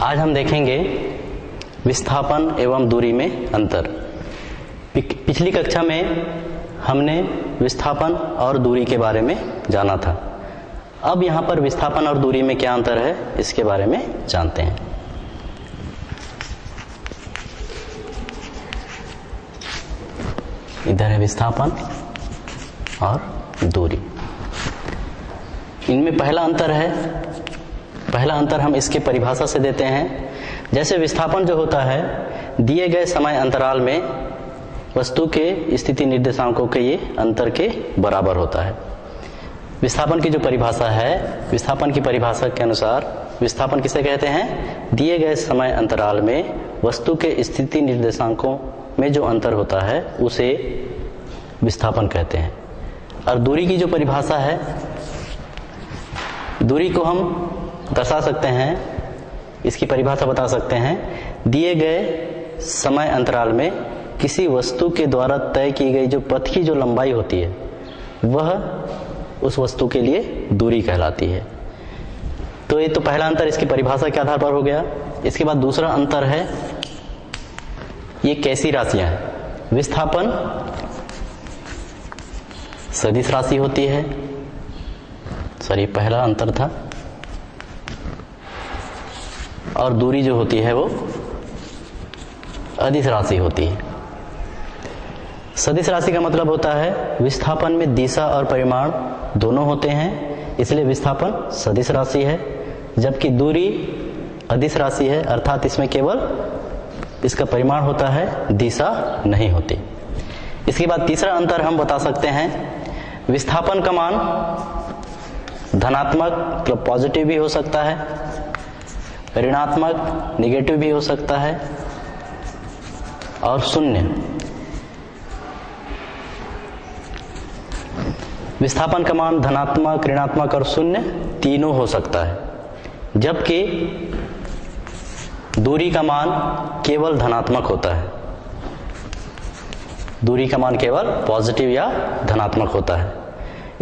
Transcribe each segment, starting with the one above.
आज हम देखेंगे विस्थापन एवं दूरी में अंतर। पिछली कक्षा में हमने विस्थापन और दूरी के बारे में जाना था। अब यहाँ पर विस्थापन और दूरी में क्या अंतर है इसके बारे में जानते हैं। इधर है विस्थापन और दूरी। इनमें पहला अंतर हम इसके परिभाषा से देते हैं। जैसे विस्थापन जो होता है दिए गए समय अंतराल में वस्तु के स्थिति निर्देशांकों के ये अंतर के बराबर होता है। विस्थापन की जो परिभाषा है, विस्थापन की परिभाषा के अनुसार विस्थापन किसे कहते हैं? दिए गए समय अंतराल में वस्तु के स्थिति निर्देशांकों में जो अंतर होता है उसे विस्थापन कहते हैं। और दूरी की जो परिभाषा है, दूरी को हम दर्शा सकते हैं, इसकी परिभाषा बता सकते हैं। दिए गए समय अंतराल में किसी वस्तु के द्वारा तय की गई जो पथ की जो लंबाई होती है वह उस वस्तु के लिए दूरी कहलाती है। तो ये तो पहला अंतर इसकी परिभाषा के आधार पर हो गया। इसके बाद दूसरा अंतर है, ये कैसी राशियां हैं? विस्थापन सदिश राशि होती है। सॉरी, पहला अंतर था। और दूरी जो होती है वो अदिश राशि होती है। सदिश राशि का मतलब होता है विस्थापन में दिशा और परिमाण दोनों होते हैं, इसलिए विस्थापन सदिश राशि है। जबकि दूरी अदिश राशि है, अर्थात इसमें केवल इसका परिमाण होता है, दिशा नहीं होती। इसके बाद तीसरा अंतर हम बता सकते हैं, विस्थापन का मान धनात्मक मतलब पॉजिटिव भी हो सकता है, ऋणात्मक निगेटिव भी हो सकता है, और शून्य। विस्थापन का मान धनात्मक, ऋणात्मक और शून्य तीनों हो सकता है। जबकि दूरी का मान केवल धनात्मक होता है। दूरी का मान केवल पॉजिटिव या धनात्मक होता है।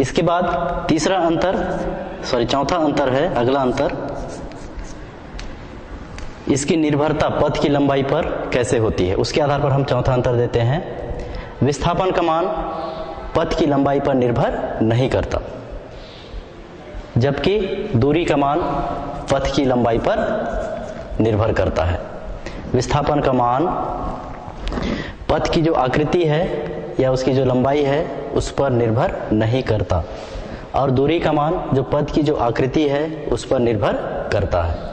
इसके बाद चौथा अंतर है, अगला अंतर, इसकी निर्भरता पथ की लंबाई पर कैसे होती है, उसके आधार पर हम चौथा अंतर देते हैं। विस्थापन का मान पथ की लंबाई पर निर्भर नहीं करता, जबकि दूरी का मान पथ की लंबाई पर निर्भर करता है। विस्थापन का मान पथ की जो आकृति है या उसकी जो लंबाई है उस पर निर्भर नहीं करता, और दूरी का मान जो पथ की जो आकृति है उस पर निर्भर करता है।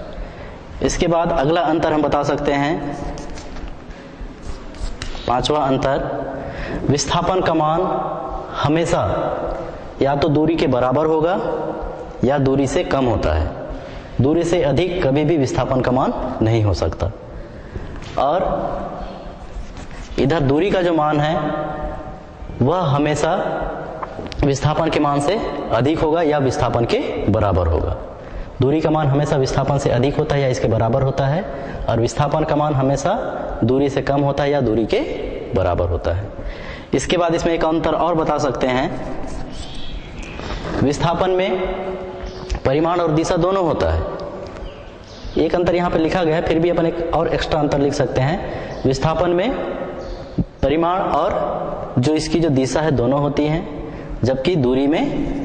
इसके बाद अगला अंतर हम बता सकते हैं, पांचवा अंतर, विस्थापन का मान हमेशा या तो दूरी के बराबर होगा या दूरी से कम होता है। दूरी से अधिक कभी भी विस्थापन का मान नहीं हो सकता। और इधर दूरी का जो मान है वह हमेशा विस्थापन के मान से अधिक होगा या विस्थापन के बराबर होगा। दूरी का मान हमेशा विस्थापन से अधिक होता है या इसके बराबर होता है, और विस्थापन का मान हमेशा दूरी से कम होता है या दूरी के बराबर होता है। इसके बाद इसमें एक अंतर और बता सकते हैं, विस्थापन में परिमाण और दिशा दोनों होता है। एक अंतर यहाँ पे लिखा गया है, फिर भी अपन एक और एक्स्ट्रा अंतर लिख सकते हैं। विस्थापन में परिमाण और जो इसकी जो दिशा है दोनों होती हैं, जबकि दूरी में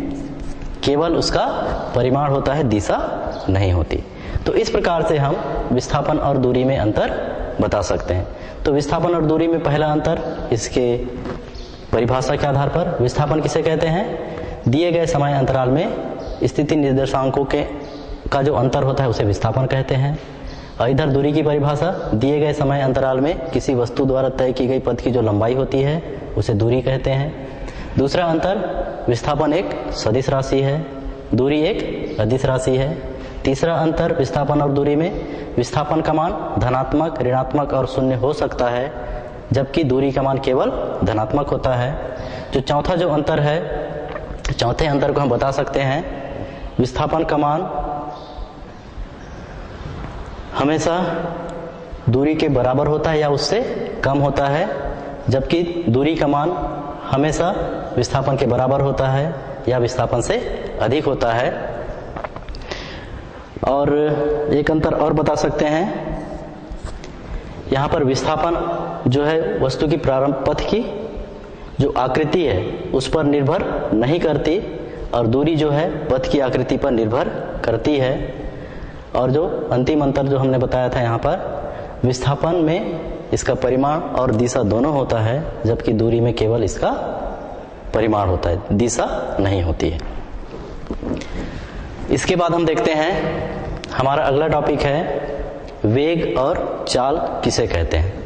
केवल उसका परिमाण होता है, दिशा नहीं होती। तो इस प्रकार से हम विस्थापन और दूरी में अंतर बता सकते हैं। तो विस्थापन और दूरी में पहला अंतर इसके परिभाषा के आधार पर, विस्थापन किसे कहते हैं? दिए गए समय अंतराल में स्थिति निर्देशांकों का जो अंतर होता है उसे विस्थापन कहते हैं। और इधर दूरी की परिभाषा, दिए गए समय अंतराल में किसी वस्तु द्वारा तय की गई पथ की जो लंबाई होती है उसे दूरी कहते हैं। दूसरा अंतर, विस्थापन एक सदिश राशि है, दूरी एक अदिश राशि है। तीसरा अंतर विस्थापन और दूरी में, विस्थापन का मान धनात्मक, ऋणात्मक और शून्य हो सकता है, जबकि दूरी का मान केवल धनात्मक होता है। जो चौथा जो अंतर है, चौथे अंतर को हम बता सकते हैं, विस्थापन का मान हमेशा दूरी के बराबर होता है या उससे कम होता है, जबकि दूरी का मान हमेशा विस्थापन के बराबर होता है या विस्थापन से अधिक होता है। और एक अंतर और बता सकते हैं, यहाँ पर विस्थापन जो है वस्तु की प्रारंभ पथ की जो आकृति है उस पर निर्भर नहीं करती और दूरी जो है पथ की आकृति पर निर्भर करती है। और जो अंतिम अंतर जो हमने बताया था यहाँ पर, विस्थापन में इसका परिमाण और दिशा दोनों होता है, जबकि दूरी में केवल इसका परिमाण होता है, दिशा नहीं होती है। इसके बाद हम देखते हैं हमारा अगला टॉपिक है वेग और चाल किसे कहते हैं।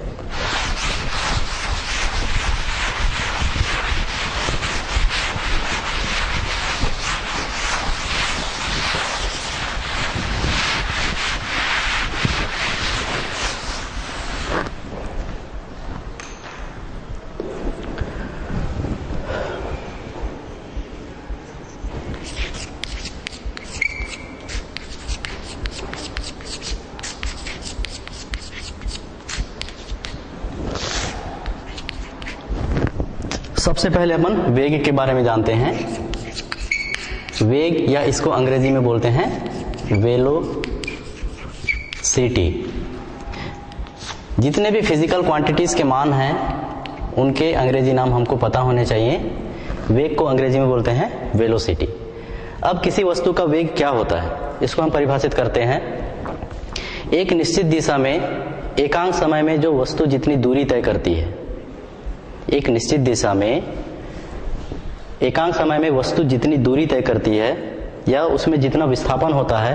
सबसे पहले अपन वेग के बारे में जानते हैं। वेग या इसको अंग्रेजी में बोलते हैं वेलोसिटी। जितने भी फिजिकल क्वांटिटीज के मान हैं उनके अंग्रेजी नाम हमको पता होने चाहिए। वेग को अंग्रेजी में बोलते हैं वेलोसिटी। अब किसी वस्तु का वेग क्या होता है इसको हम परिभाषित करते हैं। एक निश्चित दिशा में एकांक समय में जो वस्तु जितनी दूरी तय करती है, एक निश्चित दिशा में एकांक समय में वस्तु जितनी दूरी तय करती है या उसमें जितना विस्थापन होता है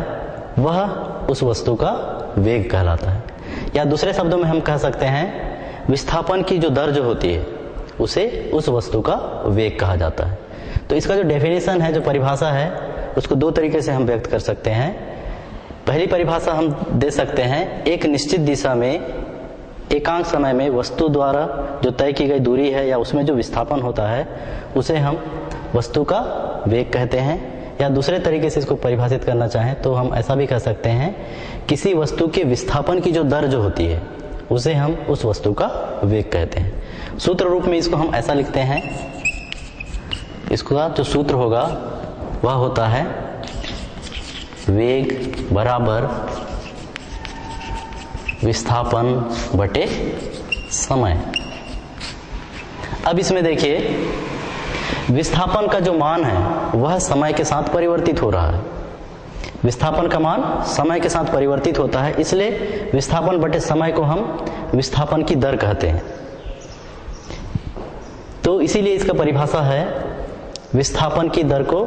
वह उस वस्तु का वेग कहलाता है। या दूसरे शब्दों में हम कह सकते हैं विस्थापन की जो दर जो होती है उसे उस वस्तु का वेग कहा जाता है। तो इसका जो डेफिनेशन है, जो परिभाषा है, उसको दो तरीके से हम व्यक्त कर सकते हैं। पहली परिभाषा हम दे सकते हैं, एक निश्चित दिशा में एकांक समय में वस्तु द्वारा जो तय की गई दूरी है या उसमें जो विस्थापन होता है उसे हम वस्तु का वेग कहते हैं। या दूसरे तरीके से इसको परिभाषित करना चाहें तो हम ऐसा भी कह सकते हैं, किसी वस्तु के विस्थापन की जो दर जो होती है उसे हम उस वस्तु का वेग कहते हैं। सूत्र रूप में इसको हम ऐसा लिखते हैं, इसका जो सूत्र होगा वह होता है वेग बराबर विस्थापन बटे समय। अब इसमें देखिए विस्थापन का जो मान है वह समय के साथ परिवर्तित हो रहा है। विस्थापन का मान समय के साथ परिवर्तित होता है, इसलिए विस्थापन बटे समय को हम विस्थापन की दर कहते हैं। तो इसीलिए इसका परिभाषा है विस्थापन की दर को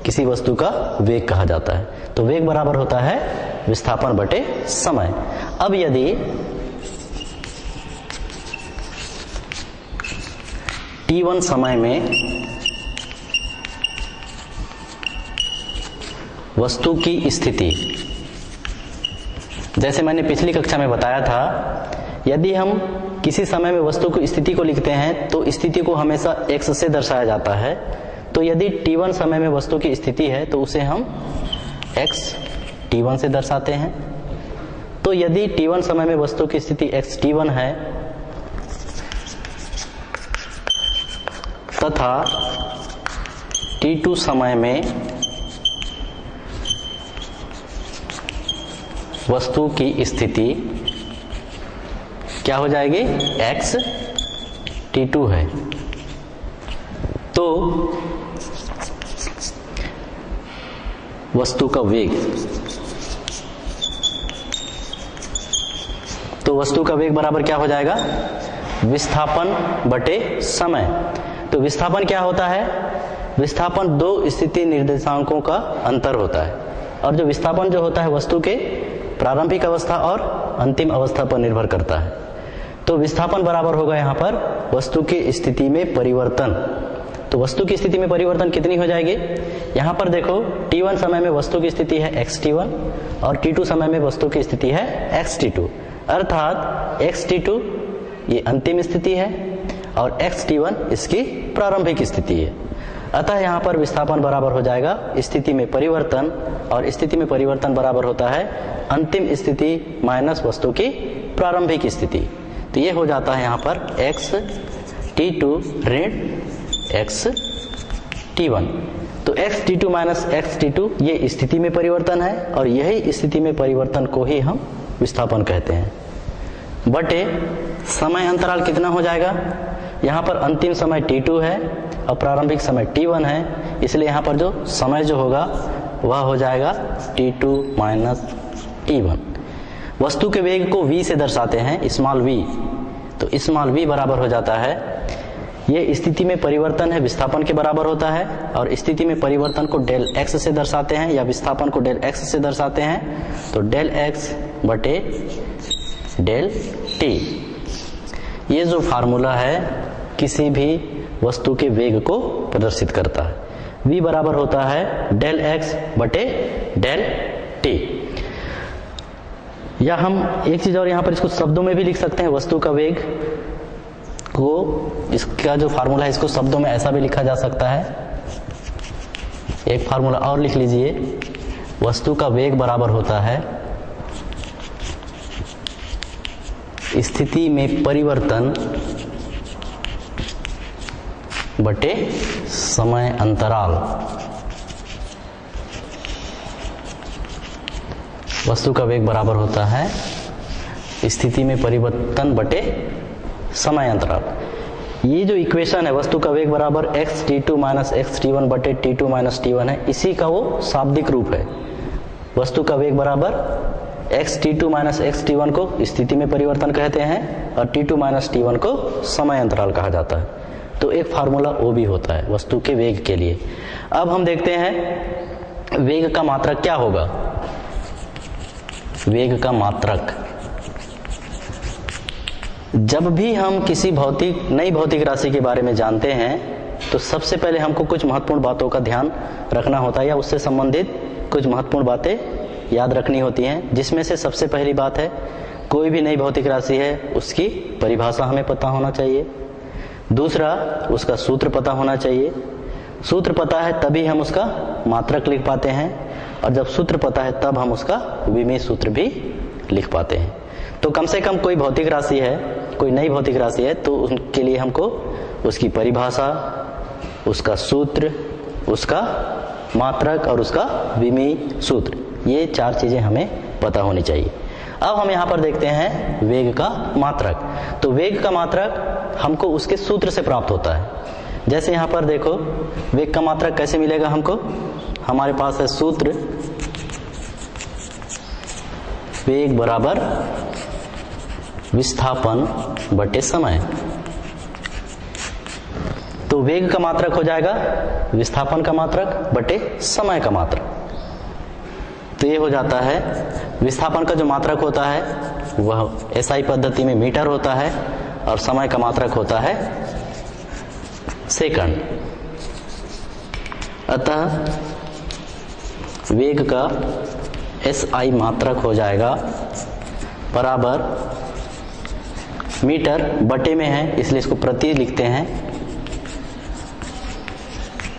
किसी वस्तु का वेग कहा जाता है। तो वेग बराबर होता है विस्थापन बटे समय। अब यदि t1 समय में वस्तु की स्थिति, जैसे मैंने पिछली कक्षा में बताया था, यदि हम किसी समय में वस्तु की स्थिति को लिखते हैं तो स्थिति को हमेशा x से दर्शाया जाता है। तो यदि t1 समय में वस्तु की स्थिति है तो उसे हम x t1 से दर्शाते हैं। तो यदि t1 समय में वस्तु की स्थिति x t1 है तथा t2 समय में वस्तु की स्थिति क्या हो जाएगी, x t2 है, तो वस्तु का वेग, तो वस्तु का वेग बराबर क्या हो जाएगा, विस्थापन बटे समय। तो विस्थापन क्या होता है, विस्थापन दो स्थिति निर्देशांकों का अंतर होता है, और जो विस्थापन जो होता है वस्तु के प्रारंभिक अवस्था और अंतिम अवस्था पर निर्भर करता है। तो विस्थापन बराबर होगा यहाँ पर वस्तु की स्थिति में परिवर्तन। तो वस्तु की स्थिति में परिवर्तन कितनी हो जाएगी, यहाँ पर देखो t1 समय में वस्तु की स्थिति है xt1 और t2 समय में वस्तु की स्थिति है xt2, अर्थात xt2 ये अंतिम स्थिति है और xt1 इसकी प्रारंभिक स्थिति है। अतः यहाँ पर विस्थापन बराबर हो जाएगा स्थिति में परिवर्तन, और स्थिति में परिवर्तन बराबर होता है अंतिम स्थिति माइनस वस्तु की प्रारंभिक स्थिति। तो ये हो जाता है यहाँ पर x t2 ऋण x t1। तो xt2 माइनस xt2 ये स्थिति में परिवर्तन है और यही स्थिति में परिवर्तन को ही हम विस्थापन कहते हैं। बटे समय अंतराल कितना हो जाएगा, यहाँ पर अंतिम समय t2 है और प्रारंभिक समय t1 है, इसलिए यहाँ पर जो समय जो होगा वह हो जाएगा t2 माइनस t1। वस्तु के वेग को v से दर्शाते हैं, स्मॉल v, तो स्मॉल v बराबर हो जाता है, ये स्थिति में परिवर्तन है विस्थापन के बराबर होता है, और स्थिति में परिवर्तन को डेल x से दर्शाते हैं या विस्थापन को डेल x से दर्शाते हैं, तो डेल x बटे डेल t। ये जो फार्मूला है किसी भी वस्तु के वेग को प्रदर्शित करता है। v बराबर होता है डेल x बटे डेल t। या हम एक चीज और यहाँ पर इसको शब्दों में भी लिख सकते हैं, वस्तु का वेग को, इसका जो फार्मूला है इसको शब्दों में ऐसा भी लिखा जा सकता है। एक फार्मूला और लिख लीजिए, वस्तु का वेग बराबर होता है स्थिति में परिवर्तन बटे समय अंतराल। वस्तु का वेग बराबर होता है स्थिति में परिवर्तन बटे समय अंतराल। ये जो इक्वेशन है वस्तु का वेग बराबर xt2 माइनस xt1 बटे t2 माइनस t1 है, इसी का वो शाब्दिक रूप है। वस्तु का वेग बराबर xt2 माइनस xt1 को स्थिति में परिवर्तन कहते हैं और t2 माइनस t1 को समय अंतराल कहा जाता है। तो एक फार्मूला वो भी होता है वस्तु के वेग के लिए। अब हम देखते हैं वेग का मात्रक क्या होगा। वेग का मात्रक, जब भी हम किसी नई भौतिक राशि के बारे में जानते हैं तो सबसे पहले हमको कुछ महत्वपूर्ण बातों का ध्यान रखना होता है या उससे संबंधित कुछ महत्वपूर्ण बातें याद रखनी होती हैं, जिसमें से सबसे पहली बात है कोई भी नई भौतिक राशि है उसकी परिभाषा हमें पता होना चाहिए। दूसरा, उसका सूत्र पता होना चाहिए। सूत्र पता है तभी हम उसका मात्रक लिख पाते हैं, और जब सूत्र पता है तब हम उसका विमीय सूत्र भी लिख पाते हैं। तो कम से कम कोई भौतिक राशि है, कोई नई भौतिक राशि है, तो उसके लिए हमको उसकी परिभाषा, उसका सूत्र, उसका मात्रक और उसका विमीय सूत्र, ये चार चीजें हमें पता होनी चाहिए। अब हम यहाँ पर देखते हैं वेग का मात्रक। तो वेग का मात्रक हमको उसके सूत्र से प्राप्त होता है। जैसे यहाँ पर देखो, वेग का मात्रक कैसे मिलेगा हमको, हमारे पास है सूत्र वेग बराबर विस्थापन बटे समय। तो वेग का मात्रक हो जाएगा विस्थापन का मात्रक बटे समय का मात्रक। तो ये हो जाता है, विस्थापन का जो मात्रक होता है वह एसआई पद्धति में मीटर होता है और समय का मात्रक होता है सेकंड। अतः वेग का एसआई मात्रक हो जाएगा बराबर, मीटर बटे में है इसलिए इसको प्रति लिखते हैं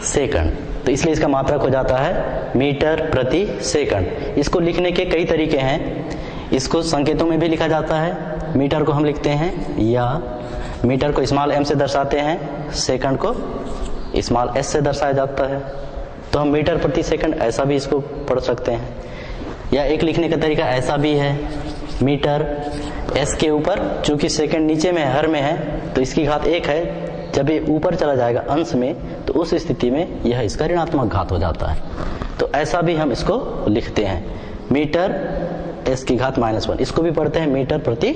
सेकंड, तो इसलिए इसका मात्रक हो जाता है मीटर प्रति सेकंड। इसको लिखने के कई तरीके हैं, इसको संकेतों में भी लिखा जाता है। मीटर को हम लिखते हैं, या मीटर को स्मॉल m से दर्शाते हैं, सेकंड को स्मॉल s से दर्शाया जाता है। तो हम मीटर प्रति सेकंड ऐसा भी इसको पढ़ सकते हैं, या एक लिखने का तरीका ऐसा भी है, मीटर s के ऊपर, चूंकि सेकंड नीचे में हर में है तो इसकी घात 1 है, जब ये ऊपर चला जाएगा अंश में तो उस स्थिति में यह इसका ऋणात्मक घात हो जाता है। तो ऐसा भी हम इसको लिखते हैं, मीटर s की घात -1, इसको भी पढ़ते हैं मीटर प्रति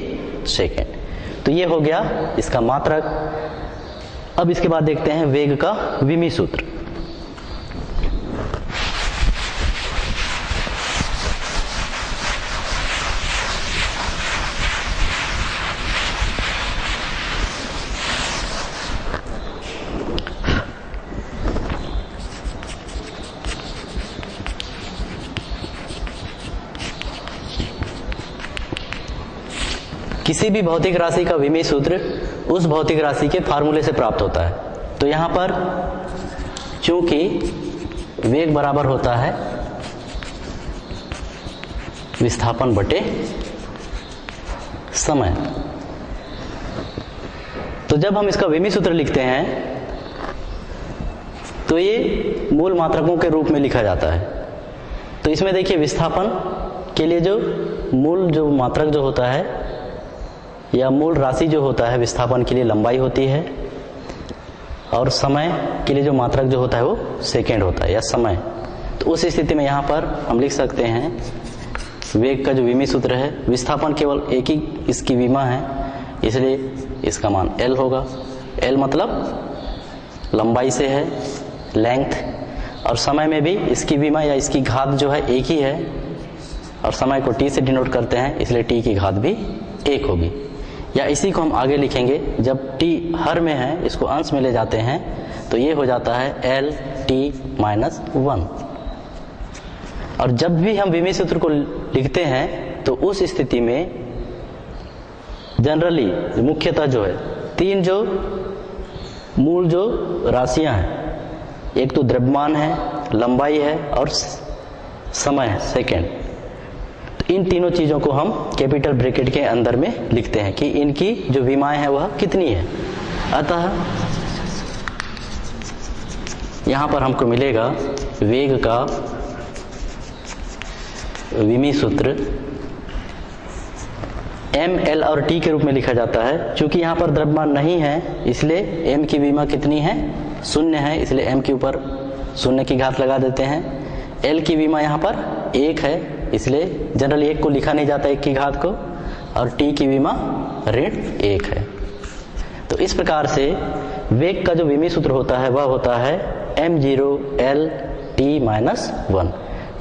सेकंड। तो ये हो गया इसका मात्रक। अब इसके बाद देखते हैं वेग का विमीय सूत्र। किसी भी भौतिक राशि का विमीय सूत्र उस भौतिक राशि के फार्मूले से प्राप्त होता है। तो यहां पर चूंकि वेग बराबर होता है विस्थापन बटे समय, तो जब हम इसका विमीय सूत्र लिखते हैं तो ये मूल मात्रकों के रूप में लिखा जाता है। तो इसमें देखिए विस्थापन के लिए जो मूल जो मात्रक जो होता है या मूल राशि जो होता है विस्थापन के लिए लंबाई होती है, और समय के लिए जो मात्रक जो होता है वो सेकेंड होता है या समय। तो उस स्थिति में यहाँ पर हम लिख सकते हैं वेग का जो विमी सूत्र है, विस्थापन केवल एक ही इसकी विमा है, इसलिए इसका मान L होगा। L मतलब लंबाई से है, लेंथ, और समय में भी इसकी विमा या इसकी घात जो है एक ही है, और समय को t से डिनोट करते हैं, इसलिए t की घात भी 1 होगी। या इसी को हम आगे लिखेंगे, जब t हर में है इसको अंश में ले जाते हैं तो ये हो जाता है LT-1। और जब भी हम विमी सूत्र को लिखते हैं तो उस स्थिति में जनरली मुख्यतः जो है तीन जो मूल जो राशियां हैं, एक तो द्रव्यमान है, लंबाई है और समय है सेकेंड। तो इन तीनों चीजों को हम कैपिटल ब्रैकेट के अंदर में लिखते हैं कि इनकी जो विमाएं हैं वह कितनी है। अतः यहां पर हमको मिलेगा वेग का विमी सूत्र m, l और t के रूप में लिखा जाता है। क्योंकि यहाँ पर द्रव्यमान नहीं है इसलिए m की विमा कितनी है, 0 है, इसलिए m के ऊपर 0 की घात लगा देते हैं। l की विमा यहाँ पर 1 है, इसलिए जनरली 1 को लिखा नहीं जाता 1 की घात को, और t की विमा ऋण 1 है। तो इस प्रकार से वेग का जो विमी सूत्र होता है वह होता है m0L-T-1।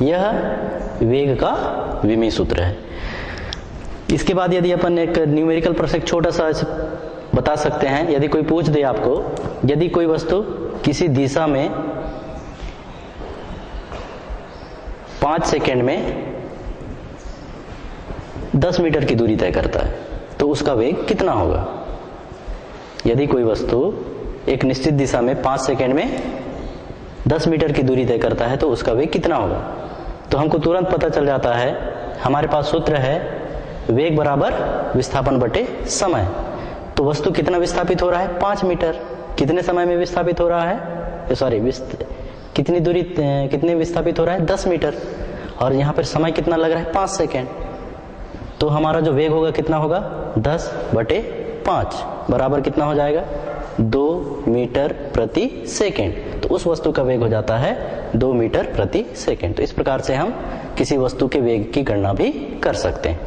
यह वेग का विमी सूत्र है। इसके बाद यदि अपन एक न्यूमेरिकल प्रश्न छोटा सा बता सकते हैं, यदि कोई पूछ दे आपको, यदि कोई वस्तु किसी दिशा में 5 सेकेंड में 10 मीटर की दूरी तय करता है तो उसका वेग कितना होगा। यदि कोई वस्तु एक निश्चित दिशा में 5 सेकेंड में 10 मीटर की दूरी तय करता है तो उसका वेग कितना होगा। तो हमको तुरंत पता चल जाता है, हमारे पास सूत्र है वेग बराबर विस्थापन बटे समय। तो वस्तु कितना विस्थापित हो रहा है, 5 मीटर। कितने समय में विस्थापित हो रहा है, कितनी दूरी कितने विस्थापित हो रहा है, 10 मीटर, और यहाँ पर समय कितना लग रहा है, 5 सेकेंड। तो हमारा जो वेग होगा कितना होगा, 10/5 बराबर कितना हो जाएगा, 2 मीटर प्रति सेकेंड। तो उस वस्तु का वेग हो जाता है 2 मीटर प्रति सेकेंड। तो इस प्रकार से हम किसी वस्तु के वेग की गणना भी कर सकते हैं।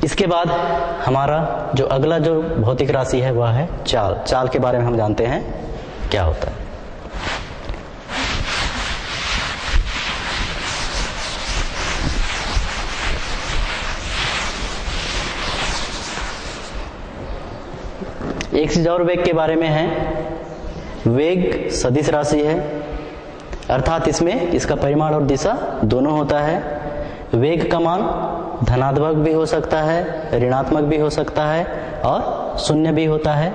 इसके बाद हमारा जो अगला जो भौतिक राशि है वह है चाल। चाल के बारे में हम जानते हैं क्या होता है। एक चीज और वेग के बारे में है, वेग सदिश राशि है, अर्थात इसमें इसका परिमाण और दिशा दोनों होता है। वेग का मान धनात्मक भी हो सकता है, ऋणात्मक भी हो सकता है और शून्य भी होता है।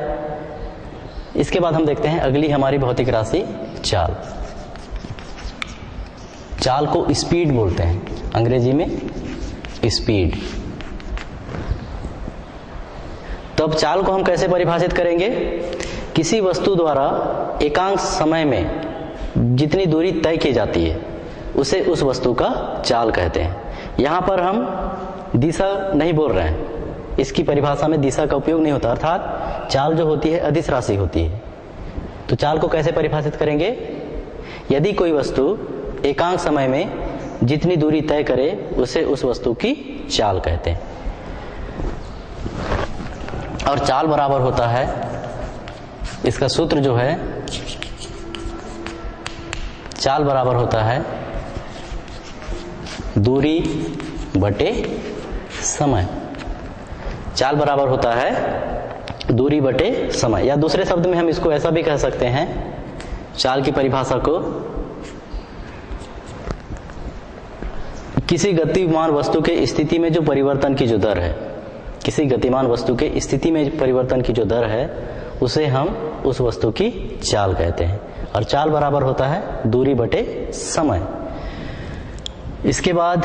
इसके बाद हम देखते हैं अगली हमारी भौतिक राशि चाल। चाल को स्पीड बोलते हैं, अंग्रेजी में स्पीड। तो अब चाल को हम कैसे परिभाषित करेंगे, किसी वस्तु द्वारा एकांक समय में जितनी दूरी तय की जाती है उसे उस वस्तु का चाल कहते हैं। यहां पर हम दिशा नहीं बोल रहे हैं, इसकी परिभाषा में दिशा का उपयोग नहीं होता, अर्थात चाल जो होती है अदिश राशि होती है। तो चाल को कैसे परिभाषित करेंगे, यदि कोई वस्तु एकांक समय में जितनी दूरी तय करे उसे उस वस्तु की चाल कहते हैं। और चाल बराबर होता है, इसका सूत्र जो है, चाल बराबर होता है दूरी बटे समय। चाल बराबर होता है दूरी बटे समय, या दूसरे शब्द में हम इसको ऐसा भी कह सकते हैं, चाल की परिभाषा को, किसी गतिमान वस्तु के स्थिति में जो परिवर्तन की जो दर है, किसी गतिमान वस्तु के स्थिति में परिवर्तन की जो दर है उसे हम उस वस्तु की चाल कहते हैं। और चाल बराबर होता है दूरी बटे समय। इसके बाद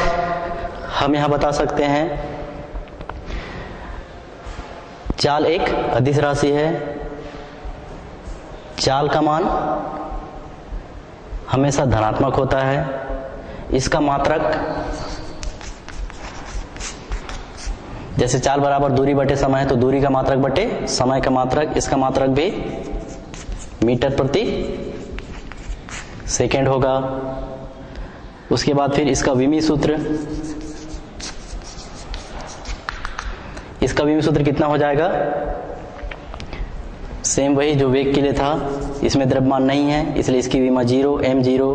हम यहां बता सकते हैं चाल एक अदिश राशि है। चाल का मान हमेशा धनात्मक होता है। इसका मात्रक, जैसे चाल बराबर दूरी बटे समय है तो दूरी का मात्रक बटे समय का मात्रक, इसका मात्रक भी मीटर प्रति सेकेंड होगा। उसके बाद फिर इसका विमी सूत्र, इसका विमी सूत्र कितना हो जाएगा, सेम वही जो वेग के लिए था, इसमें द्रव्यमान नहीं है इसलिए इसकी विमा 0 m0,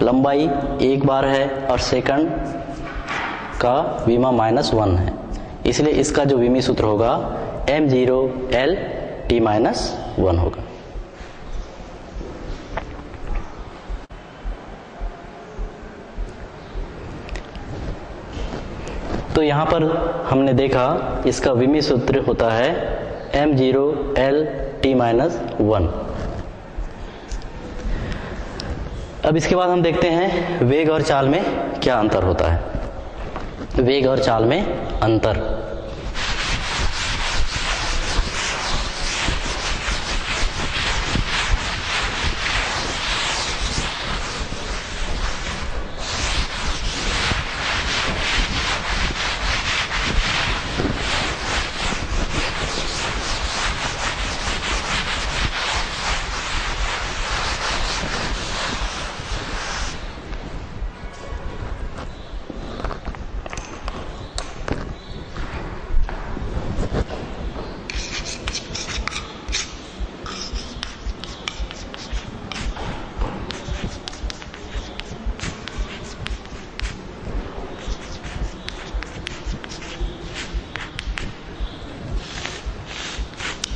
लंबाई 1 बार है और सेकंड का विमा -1 है, इसलिए इसका जो विमी सूत्र होगा m0 L t-1 होगा। तो यहां पर हमने देखा इसका विमी सूत्र होता है m0 L t-1। अब इसके बाद हम देखते हैं वेग और चाल में क्या अंतर होता है। वेग और चाल में अंतर,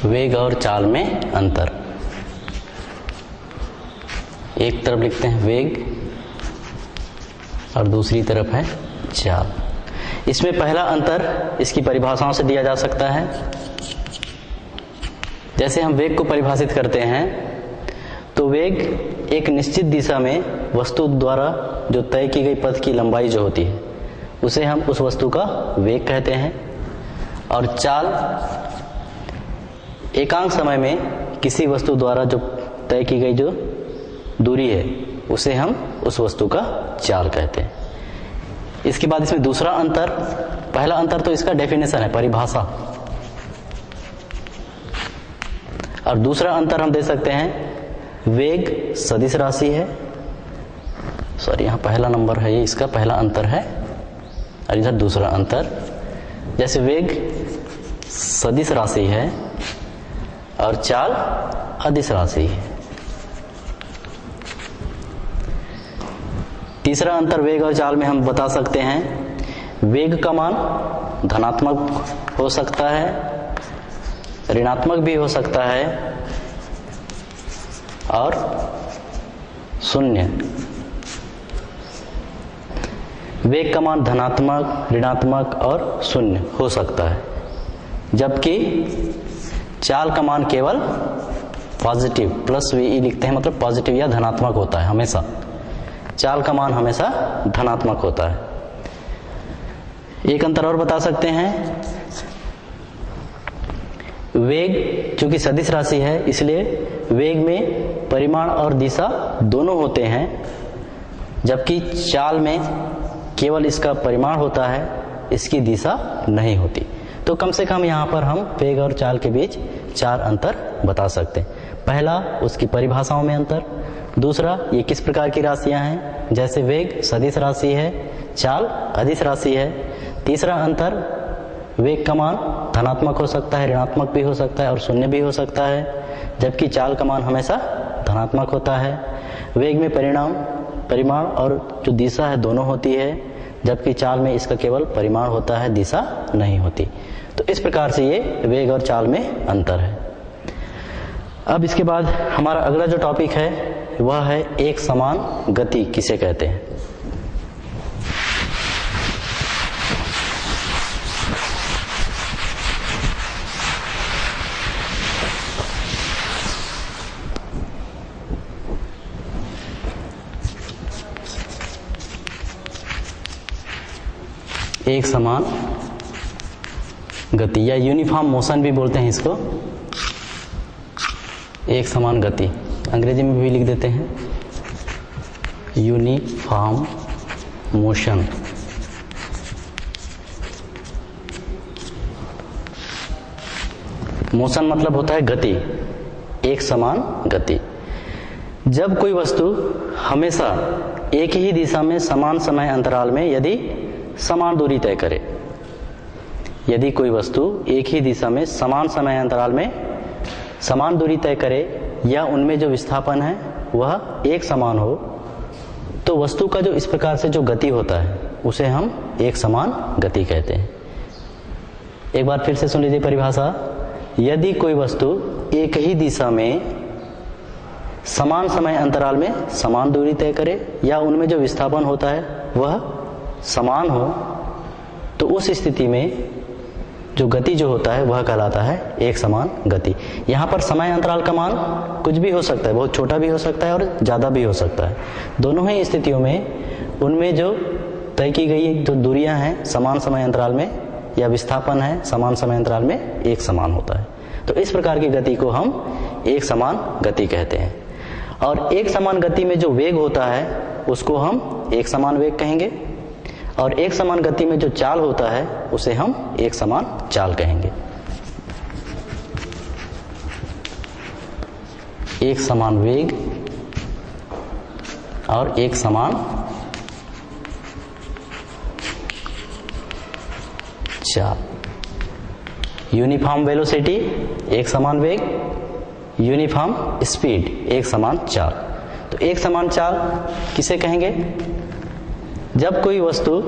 वेग और चाल में अंतर। एक तरफ लिखते हैं वेग और दूसरी तरफ है चाल। इसमें पहला अंतर इसकी परिभाषाओं से दिया जा सकता है। जैसे हम वेग को परिभाषित करते हैं तो वेग एक निश्चित दिशा में वस्तु द्वारा जो तय की गई पथ की लंबाई जो होती है उसे हम उस वस्तु का वेग कहते हैं। और चाल एकांक समय में किसी वस्तु द्वारा जो तय की गई जो दूरी है उसे हम उस वस्तु का चाल कहते हैं। इसके बाद इसमें दूसरा अंतर, पहला अंतर तो इसका डेफिनेशन है, परिभाषा, और दूसरा अंतर हम दे सकते हैं वेग सदिश राशि है, सॉरी यहाँ पहला नंबर है, ये इसका पहला अंतर है और इधर दूसरा अंतर। जैसे वेग सदिश राशि है और चाल अदिश राशि है। तीसरा अंतर वेग और चाल में हम बता सकते हैं वेग का मान धनात्मक हो सकता है, ऋणात्मक भी हो सकता है और शून्य। वेग का मान धनात्मक, ऋणात्मक और शून्य हो सकता है, जबकि चाल का मान केवल पॉजिटिव प्लस VE लिखते हैं, मतलब पॉजिटिव या धनात्मक होता है हमेशा। चाल का मान हमेशा धनात्मक होता है। एक अंतर और बता सकते हैं, वेग चूंकि सदिश राशि है इसलिए वेग में परिमाण और दिशा दोनों होते हैं, जबकि चाल में केवल इसका परिमाण होता है, इसकी दिशा नहीं होती। तो कम से कम यहाँ पर हम वेग और चाल के बीच 4 अंतर बता सकते हैं। पहला उसकी परिभाषाओं में अंतर, दूसरा ये किस प्रकार की राशियां हैं, जैसे वेग सदिश राशि है, चाल अदिश राशि है। तीसरा अंतर वेग का मान धनात्मक हो सकता है, ऋणात्मक भी हो सकता है और शून्य भी हो सकता है, जबकि चाल का मान हमेशा धनात्मक होता है। वेग में परिमाण और जो दिशा है दोनों होती है, जबकि चाल में इसका केवल परिमाण होता है, दिशा नहीं होती। तो इस प्रकार से ये वेग और चाल में अंतर है। अब इसके बाद हमारा अगला जो टॉपिक है वह है एक समान गति किसे कहते हैं। एक समान गति या यूनिफॉर्म मोशन भी बोलते हैं इसको। एक समान गति, अंग्रेजी में भी लिख देते हैं यूनिफॉर्म मोशन। मोशन मतलब होता है गति, एक समान गति। जब कोई वस्तु हमेशा एक ही दिशा में समान समय अंतराल में यदि समान दूरी तय करे, यदि कोई वस्तु एक ही दिशा में समान समय अंतराल में समान दूरी तय करे या उनमें जो विस्थापन है वह एक समान हो, तो वस्तु का जो इस प्रकार से जो गति होता है उसे हम एक समान गति कहते हैं। एक बार फिर से सुन लीजिए परिभाषा। यदि कोई वस्तु एक ही दिशा में समान समय अंतराल में समान दूरी तय करे या उनमें जो विस्थापन होता है वह समान हो, तो उस स्थिति में जो गति जो होता है वह कहलाता है एक समान गति। यहाँ पर समय अंतराल का मान कुछ भी हो सकता है, बहुत छोटा भी हो सकता है और ज़्यादा भी हो सकता है। दोनों ही स्थितियों में उनमें जो तय की गई जो दूरियां हैं समान समय अंतराल में या विस्थापन है समान समय अंतराल में एक समान होता है। तो इस प्रकार की गति को हम एक समान गति कहते हैं। और एक समान गति में जो वेग होता है उसको हम एक समान वेग कहेंगे, और एक समान गति में जो चाल होता है उसे हम एक समान चाल कहेंगे। एक समान वेग और एक समान चाल। यूनिफॉर्म वेलोसिटी एक समान वेग, यूनिफॉर्म स्पीड एक समान चाल। तो एक समान चाल किसे कहेंगे? जब कोई वस्तु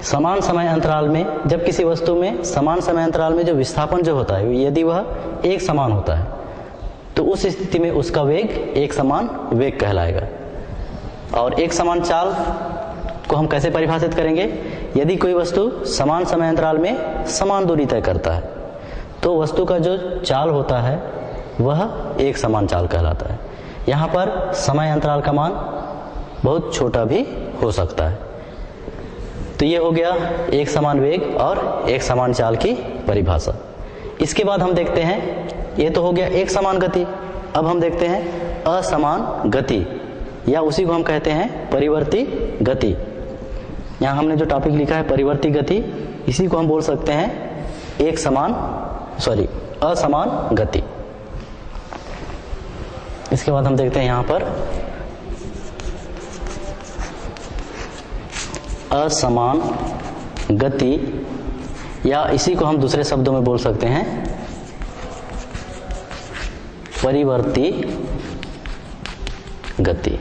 समान समय अंतराल में, जब किसी वस्तु में समान समय अंतराल में जो विस्थापन जो होता है यदि वह एक समान होता है तो उस स्थिति में उसका वेग एक समान वेग कहलाएगा। और एक समान चाल को हम कैसे परिभाषित करेंगे? यदि कोई वस्तु समान समय अंतराल में समान दूरी तय करता है तो वस्तु का जो चाल होता है वह एक समान चाल कहलाता है। यहाँ पर समय अंतराल का मान बहुत छोटा भी हो सकता है। तो ये हो गया एक समान वेग और एक समान चाल की परिभाषा। इसके बाद हम देखते हैं, ये तो हो गया एक समान गति। अब हम देखते हैं असमान गति, या उसी को हम कहते हैं परिवर्ती गति। यहाँ हमने जो टॉपिक लिखा है परिवर्ती गति, इसी को हम बोल सकते हैं असमान गति। इसके बाद हम देखते हैं यहाँ पर असमान गति, या इसी को हम दूसरे शब्दों में बोल सकते हैं परिवर्ती गति।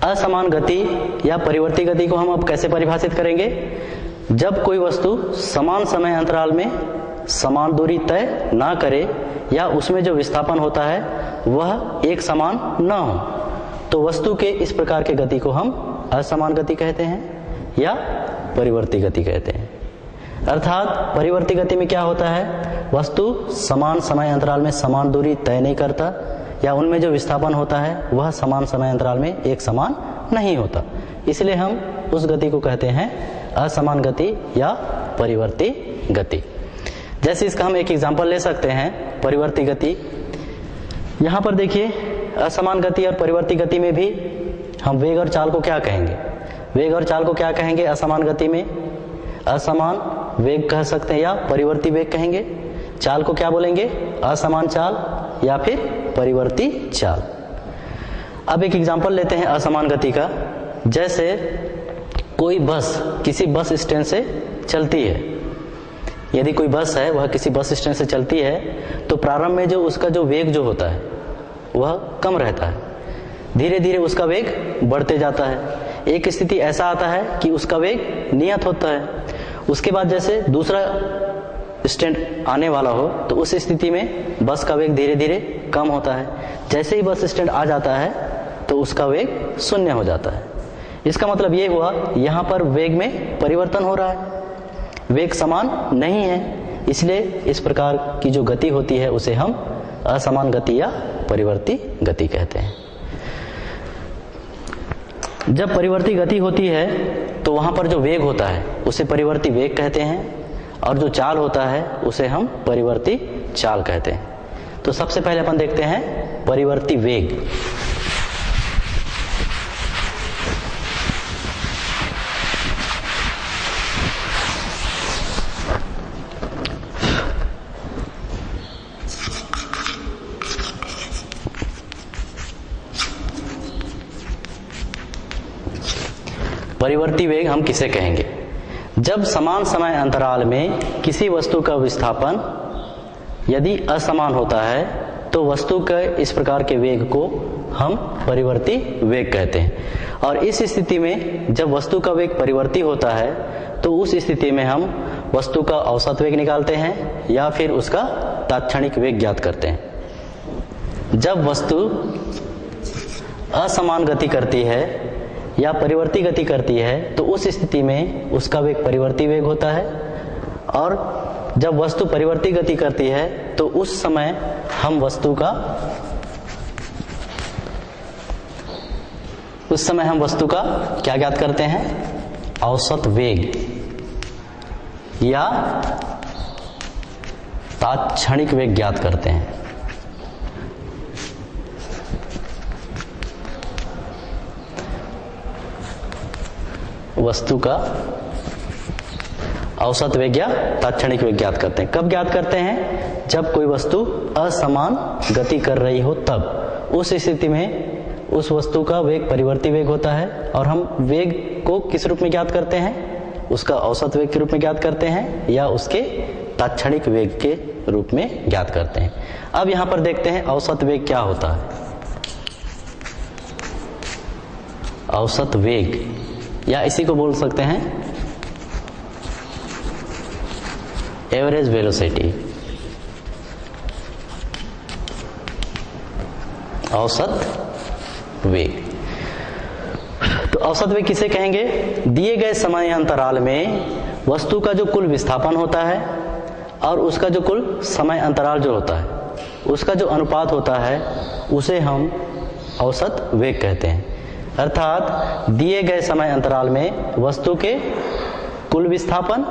असमान गति या परिवर्ती गति को हम अब कैसे परिभाषित करेंगे? जब कोई वस्तु समान समय अंतराल में समान दूरी तय ना करे या उसमें जो विस्थापन होता है वह एक समान न हो, तो वस्तु के इस प्रकार के गति को हम असमान गति कहते हैं या परिवर्ती गति कहते हैं। अर्थात परिवर्ती गति में क्या होता है? वस्तु समान समय अंतराल में समान दूरी तय नहीं करता या उनमें जो विस्थापन होता है वह समान समय अंतराल में एक समान नहीं होता, इसलिए हम उस गति को कहते हैं असमान गति या परिवर्ती गति। जैसे इसका हम एक एग्जांपल ले सकते हैं परिवर्ती गति। यहाँ पर देखिए असमान गति और परिवर्ती गति में भी हम वेग और चाल को क्या कहेंगे? वेग और चाल को क्या कहेंगे? असमान गति में असमान वेग कह सकते हैं या परिवर्ती वेग कहेंगे। चाल को क्या बोलेंगे? असमान चाल या फिर परिवर्ती चाल। अब एक एग्जांपल लेते हैं असमान गति का। जैसे कोई बस किसी बस स्टैंड से चलती है, यदि कोई बस है वह किसी बस स्टैंड से चलती है तो प्रारंभ में जो उसका जो वेग जो होता है वह कम रहता है, धीरे धीरे उसका वेग बढ़ते जाता है। एक स्थिति ऐसा आता है कि उसका वेग नियत होता है, उसके बाद जैसे दूसरा स्टैंड आने वाला हो तो उस स्थिति में बस का वेग धीरे धीरे कम होता है। जैसे ही बस स्टैंड आ जाता है तो उसका वेग शून्य हो जाता है। इसका मतलब ये हुआ यहाँ पर वेग में परिवर्तन हो रहा है, वेग समान नहीं है, इसलिए इस प्रकार की जो गति होती है उसे हम असमान गति या परिवर्ती गति कहते हैं। जब परिवर्ती गति होती है तो वहां पर जो वेग होता है उसे परिवर्ती वेग कहते हैं, और जो चाल होता है उसे हम परिवर्ती चाल कहते हैं। तो सबसे पहले अपन देखते हैं परिवर्ती वेग। परिवर्ती वेग हम किसे कहेंगे? जब समान समय अंतराल में किसी वस्तु का विस्थापन यदि असमान होता है तो वस्तु के इस प्रकार के वेग को हम परिवर्ती वेग कहते हैं। और इस स्थिति में जब वस्तु का वेग परिवर्ती होता है तो उस स्थिति में हम वस्तु का औसत वेग निकालते हैं या फिर उसका तात्क्षणिक वेग ज्ञात करते हैं। जब वस्तु असमान गति करती है या परिवर्ती गति करती है तो उस स्थिति में उसका वेग परिवर्ती वेग होता है, और जब वस्तु परिवर्ती गति करती है तो उस समय हम वस्तु का क्या ज्ञात करते हैं? औसत वेग या तात्क्षणिक वेग ज्ञात करते हैं। वस्तु का औसत वेग या तात्क्षणिक वेग ज्ञात करते हैं। कब ज्ञात करते हैं? जब कोई वस्तु असमान गति कर रही हो तब। उस स्थिति में उस वस्तु का वेग परिवर्ती वेग होता है और हम वेग को किस रूप में ज्ञात करते हैं? उसका औसत वेग के रूप में ज्ञात करते हैं या उसके तात्क्षणिक वेग के रूप में ज्ञात करते हैं। अब यहां पर देखते हैं औसत वेग क्या होता है। औसत वेग या इसी को बोल सकते हैं एवरेज वेलोसिटी, औसत वेग। तो औसत वेग किसे कहेंगे? दिए गए समय अंतराल में वस्तु का जो कुल विस्थापन होता है और उसका जो कुल समय अंतराल जो होता है उसका जो अनुपात होता है उसे हम औसत वेग कहते हैं। अर्थात दिए गए समय अंतराल में वस्तु के कुल विस्थापन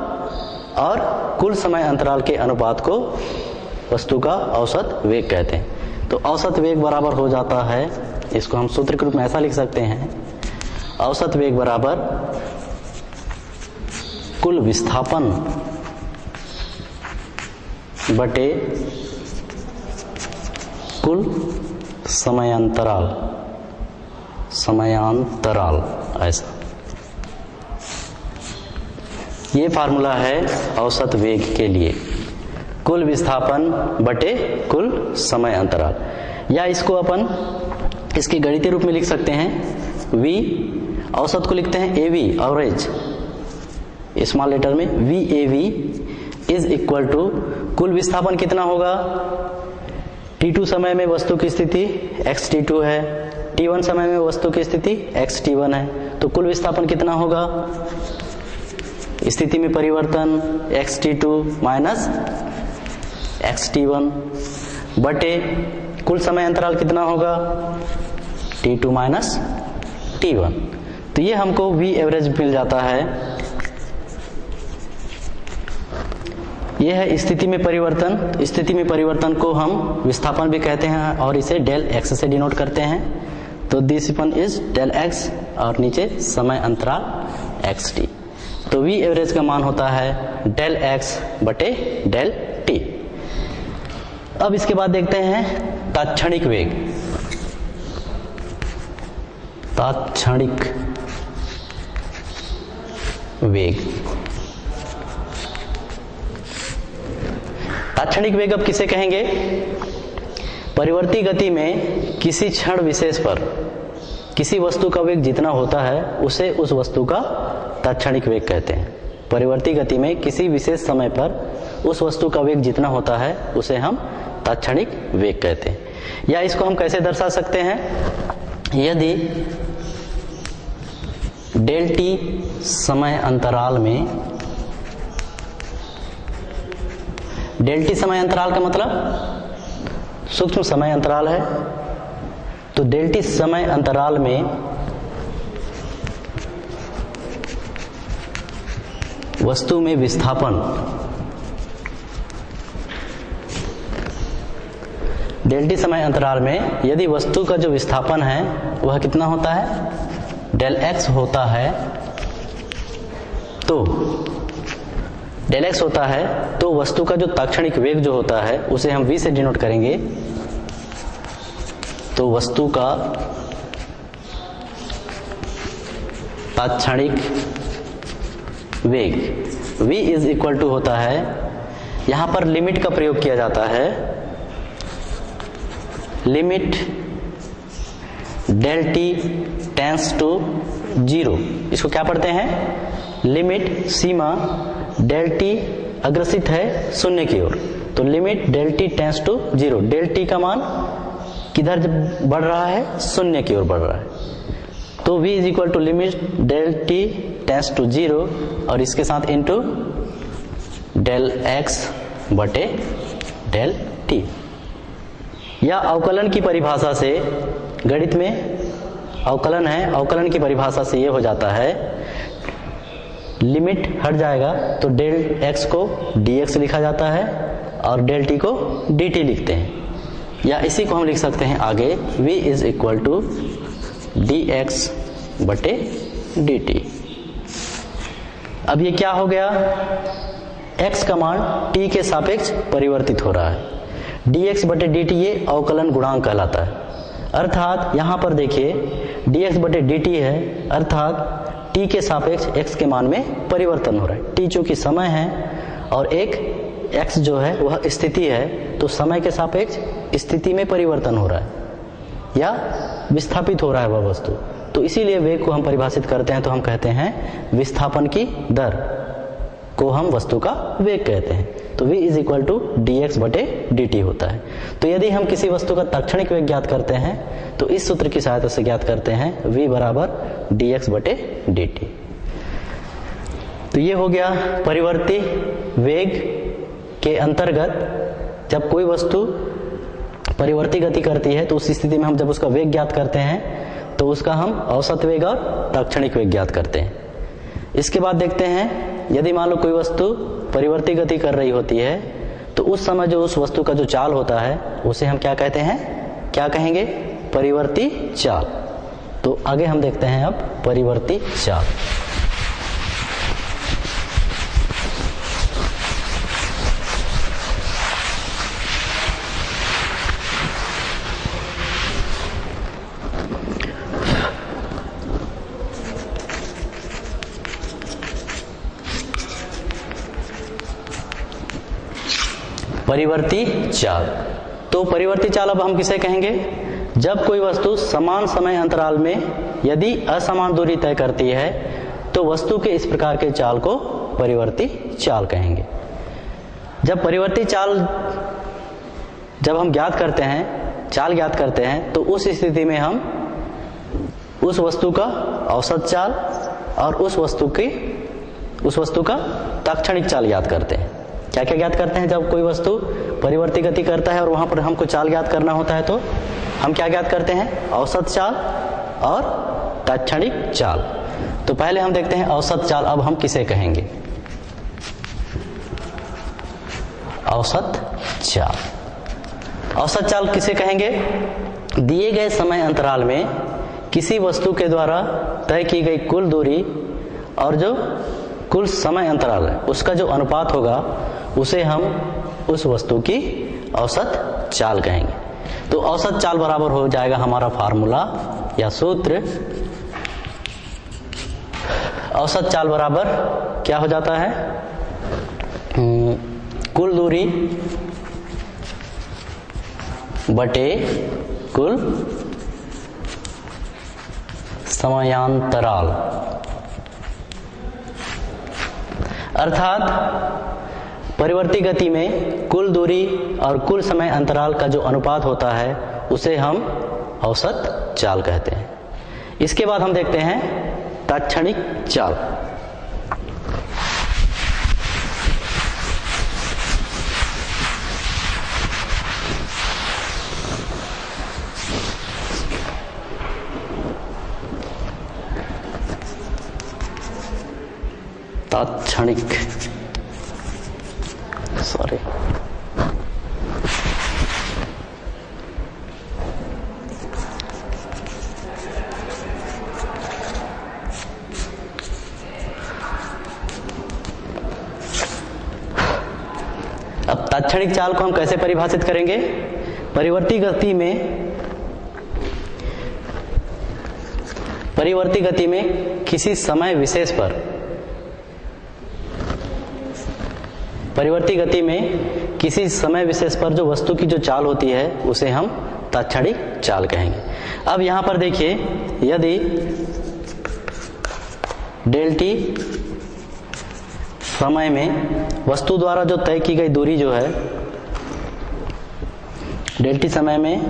और कुल समय अंतराल के अनुपात को वस्तु का औसत वेग कहते हैं। तो औसत वेग बराबर हो जाता है, इसको हम सूत्र के रूप में ऐसा लिख सकते हैं, औसत वेग बराबर कुल विस्थापन बटे कुल समयांतराल, ऐसा। ये फार्मूला है औसत वेग के लिए, कुल विस्थापन बटे कुल समय अंतराल। या इसको अपन इसके गणितीय रूप में लिख सकते हैं, v औसत को लिखते हैं av एवरेज स्मॉल लेटर में, VAV इज इक्वल टू कुल विस्थापन कितना होगा? t2 समय में वस्तु की स्थिति xt2 है, t1 समय में वस्तु की स्थिति xt1 है, तो कुल विस्थापन कितना होगा? स्थिति में परिवर्तन xt2 माइनस xt1 बटे कुल समय अंतराल कितना होगा? t2 minus t1। तो ये हमको v एवरेज मिल जाता है। यह है स्थिति में परिवर्तन। स्थिति में परिवर्तन को हम विस्थापन भी कहते हैं और इसे डेल x से डिनोट करते हैं। तो this one is del x और नीचे समय अंतराल xt। तो v एवरेज का मान होता है डेल x बटे डेल t। अब इसके बाद देखते हैं तात्क्षणिक वेग। तात्क्षणिक वेग, तात्क्षणिक वेग अब किसे कहेंगे? परिवर्ती गति में किसी क्षण विशेष पर किसी वस्तु का वेग जितना होता है उसे उस वस्तु का तात्क्षणिक वेग कहते हैं। परिवर्ती गति में किसी विशेष समय पर उस वस्तु का वेग जितना होता है उसे हम तात्क्षणिक वेग कहते हैं। या इसको हम कैसे दर्शा सकते हैं? यदि डेल टी समय अंतराल में, डेल टी समय अंतराल का मतलब सूक्ष्म समय अंतराल है, तो डेल टी समय अंतराल में वस्तु में विस्थापन डेल टी समय अंतराल में यदि वस्तु का जो विस्थापन है वह कितना होता है, डेल एक्स होता है, तो डेल एक्स होता है तो वस्तु का जो तात्क्षणिक वेग जो होता है उसे हम v से डिनोट करेंगे। तो वस्तु का तात्क्षणिक वेग v इज इक्वल टू होता है, यहां पर लिमिट का प्रयोग किया जाता है, limit del t tends to 0। इसको क्या पढ़ते हैं, लिमिट सीमा डेल टी अग्रसित है शून्य की ओर, तो limit del t tends to 0। Del t का मान किधर बढ़ रहा है, शून्य की ओर बढ़ रहा है, तो v is equal to limit del t tends to 0 और इसके साथ इनटू डेल x बटे डेल t। या अवकलन की परिभाषा से, गणित में अवकलन है, अवकलन की परिभाषा से ये हो जाता है, लिमिट हट जाएगा तो डेल x को dx लिखा जाता है और डेल t को dt लिखते हैं। या इसी को हम लिख सकते हैं आगे, v is equal to dx बटे dt। अब ये क्या हो गया, x का मान t के सापेक्ष परिवर्तित हो रहा है, dx बटे dt ये अवकलन गुणांक कहलाता है। अर्थात यहां पर देखिए dx बटे dt है, अर्थात t के सापेक्ष x के मान में परिवर्तन हो रहा है। t चूंकि समय है और एक x जो है वह स्थिति है, तो समय के सापेक्ष स्थिति में परिवर्तन हो रहा है या विस्थापित हो रहा है वह वस्तु, तो इसीलिए वेग को हम परिभाषित करते हैं, तो हम कहते हैं विस्थापन की दर को हम वस्तु का वेग कहते हैं। तो v is equal to dx बटे dt होता है। तो यदि हम किसी वस्तु का तात्क्षणिक वेग ज्ञात करते हैं तो इस सूत्र की सहायता से ज्ञात करते हैं, v बराबर dx बटे dt। तो ये हो गया परिवर्ती वेग के अंतर्गत जब कोई वस्तु परिवर्ती गति करती है तो उस स्थिति में हम जब उसका वेग ज्ञात करते हैं तो उसका हम औसत वेग और तात्क्षणिक वेग ज्ञात करते हैं। इसके बाद देखते हैं, यदि मान लो कोई वस्तु परिवर्ती गति कर रही होती है तो उस समय जो उस वस्तु का जो चाल होता है उसे हम क्या कहते हैं, क्या कहेंगे, परिवर्ती चाल। तो आगे हम देखते हैं अब परिवर्ती चाल। परिवर्ती चाल। तो परिवर्ती चाल अब हम किसे कहेंगे, जब कोई वस्तु समान समय अंतराल में यदि असमान दूरी तय करती है तो वस्तु के इस प्रकार के चाल को परिवर्ती चाल कहेंगे। जब परिवर्ती चाल जब हम ज्ञात करते हैं, चाल ज्ञात करते हैं, तो उस स्थिति में हम उस वस्तु का औसत चाल और उस वस्तु का तात्क्षणिक चाल ज्ञात करते हैं। क्या क्या ज्ञात करते हैं, जब कोई वस्तु परिवर्ती गति करता है और वहां पर हमको चाल ज्ञात करना होता है तो हम क्या ज्ञात करते हैं, औसत चाल और तात्क्षणिक चाल। तो पहले हम देखते हैं औसत चाल अब हम किसे कहेंगे, औसत चाल। औसत चाल किसे कहेंगे, दिए गए समय अंतराल में किसी वस्तु के द्वारा तय की गई कुल दूरी और जो कुल समय अंतराल है उसका जो अनुपात होगा उसे हम उस वस्तु की औसत चाल कहेंगे। तो औसत चाल बराबर हो जाएगा हमारा फार्मूला या सूत्र, औसत चाल बराबर क्या हो जाता है, कुल दूरी बटे कुल समयांतराल। अर्थात परिवर्ती गति में कुल दूरी और कुल समय अंतराल का जो अनुपात होता है उसे हम औसत चाल कहते हैं। इसके बाद हम देखते हैं तात्क्षणिक चाल। तात्क्षणिक तात्क्षणिक चाल को हम कैसे परिभाषित करेंगे? परिवर्ती गति में किसी समय विशेष पर, परिवर्ती गति में किसी समय विशेष पर जो वस्तु की जो चाल होती है उसे हम तात्क्षणिक चाल कहेंगे। अब यहां पर देखिए, यदि डेल टी समय में वस्तु द्वारा जो तय की गई दूरी जो है, डेल टी समय में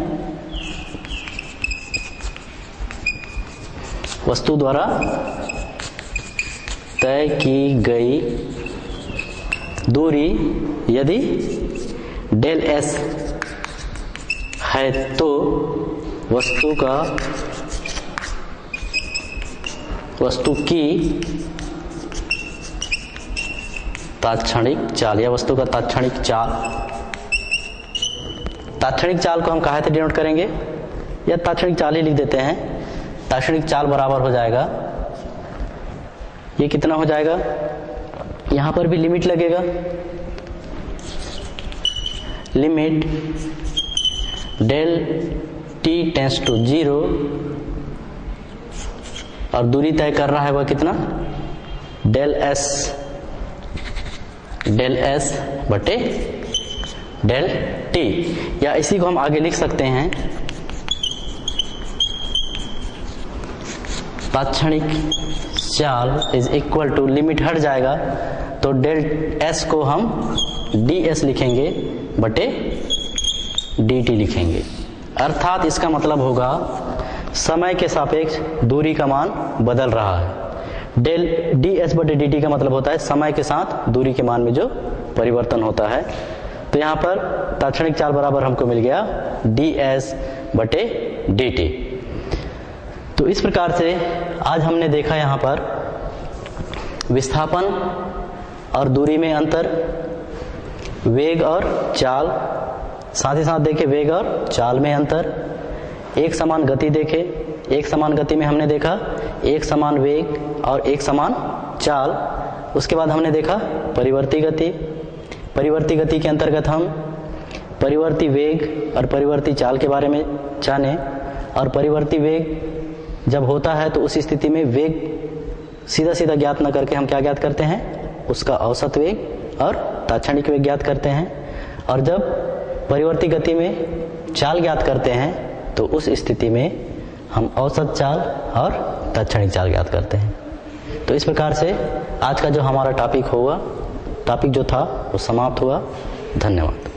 वस्तु द्वारा तय की गई दूरी यदि डेल एस है तो वस्तु की तात्क्षणिक चाल या वस्तु का तात्क्षणिक चाल को हम कहाँ से डिनोट करेंगे? या तात्क्षणिक चाल ही लिख देते हैं। तात्क्षणिक चाल बराबर हो जाएगा, ये कितना हो जाएगा? यहां पर भी लिमिट लगेगा, limit del t tends to 0 और दूरी तय कर रहा है वह कितना? डेल एस बटे डेल टी, या इसी को हम आगे लिख सकते हैं, तात्क्षणिक चाल इज इक्वल टू, लिमिट हट जाएगा तो डेल एस को हम डी एस लिखेंगे बटे डी टी लिखेंगे। अर्थात इसका मतलब होगा समय के सापेक्ष दूरी का मान बदल रहा है। डेल डी एस बटे डी टी का मतलब होता है समय के साथ दूरी के मान में जो परिवर्तन होता है। तो यहाँ पर तात्क्षणिक चाल बराबर हमको मिल गया डी एस बटे डी टी। तो इस प्रकार से आज हमने देखा यहाँ पर विस्थापन और दूरी में अंतर, वेग और चाल, साथ ही साथ देखे वेग और चाल में अंतर, एक समान गति देखे, एक समान गति में हमने देखा एक समान वेग और एक समान चाल। उसके बाद हमने देखा परिवर्ती गति। परिवर्ती गति के अंतर्गत हम परिवर्ती वेग और परिवर्ती चाल के बारे में जाने, और परिवर्ती वेग जब होता है तो उस स्थिति में वेग सीधा सीधा ज्ञात न करके हम क्या ज्ञात करते हैं? उसका औसत वेग और तात्क्षणिक वेग ज्ञात करते हैं। और जब परिवर्ती गति में चाल ज्ञात करते हैं तो उस स्थिति में हम औसत चाल और तात्क्षणिक चाल ज्ञात करते हैं। तो इस प्रकार से आज का जो हमारा टॉपिक जो था वो समाप्त हुआ। धन्यवाद।